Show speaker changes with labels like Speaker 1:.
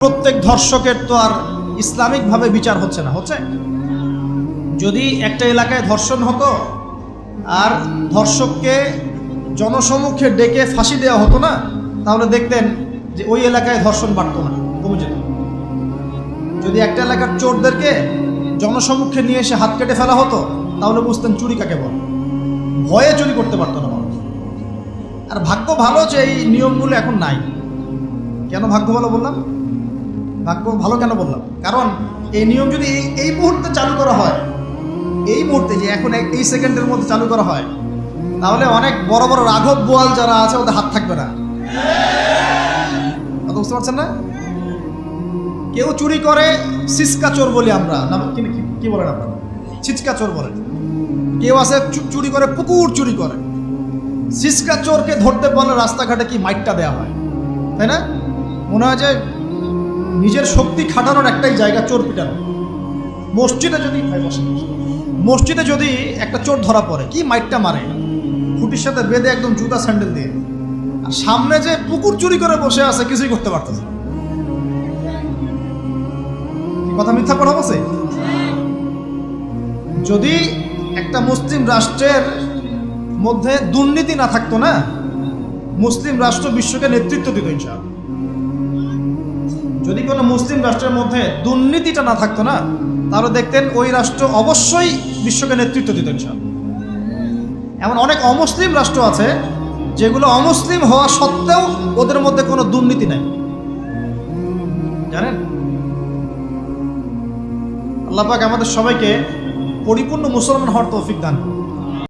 Speaker 1: প্রত্যেক ধর্ষকের তো আর ইসলামিকভাবে বিচার হচ্ছে না, হচ্ছে? যদি একটা এলাকায় ধর্ষণ হতো আর ধর্ষককে জনসমক্ষে ডেকে ফাঁসি দেওয়া হতো না, তাহলে দেখতেন যে ওই এলাকায় ধর্ষণ বাড়তো না, কমে যেত। যদি একটা এলাকার চোরদেরকে জনসমক্ষে নিয়ে এসে হাত কেটে ফেলা হতো, তাহলে বুঝতেন চুরি কাকে বলে। ভয়ে চুরি করতে পারতো না মানুষ। আর ভাগ্য ভালো যে এই নিয়মগুলো এখন নাই। কেন ভাগ্য ভালো বললাম? ভাগ্য ভালো কেন বললাম? কারণ এই নিয়ম যদি এই মুহূর্তে চালু করা হয়, এই মুহূর্তে যে এখন এই সেকেন্ডের মধ্যে চালু করা হয়, তাহলে অনেক বড় বড় রাঘব বোয়াল যারা আছে ওদের হাত থাকবে না। কথা বুঝতে পারছেন না? কেউ চুরি করে সিসকা চোর বলি আমরা, না কি বলেন আপনারা? ছিচকা চোর বলেন। কেউ আছে চুরি করে পুকুর চুরি করে। সিসকা চোরকে ধরতে পারলে রাস্তাঘাটে কি মাইটটা দেওয়া হয়, তাই না? মনে হয় যে নিজের শক্তি খাটানোর একটাই জায়গা চোর পিটানো। মসজিদে যদি একটা চোর ধরা পড়ে, কি মাইটটা মারে, খুঁটির সাথে বেঁধে একদম জুতা স্যান্ডেল দিয়ে। আর সামনে যে পুকুর চুরি করে বসে আছে, কিছুই করতে পারতেছে। কথা মিথ্যা কথা বলছে? যদি একটা মুসলিম রাষ্ট্রের মধ্যে দুর্নীতি না থাকতো না, মুসলিম রাষ্ট্র বিশ্বকে নেতৃত্ব দিত ইনশাআল্লাহ। যদি কোনো মুসলিম রাষ্ট্রের মধ্যে দুর্নীতিটা না থাকতো না, তাহলে দেখতেন ওই রাষ্ট্র অবশ্যই বিশ্বকে নেতৃত্ব দিত ইনশাআল্লাহ। এমন অনেক অমুসলিম রাষ্ট্র আছে যেগুলো অমুসলিম হওয়া সত্ত্বেও ওদের মধ্যে কোনো দুর্নীতি নাই, জানেন? আল্লাহ পাক আমাদের সবাইকে পরিপূর্ণ মুসলমান হওয়ার তৌফিক দান করুন।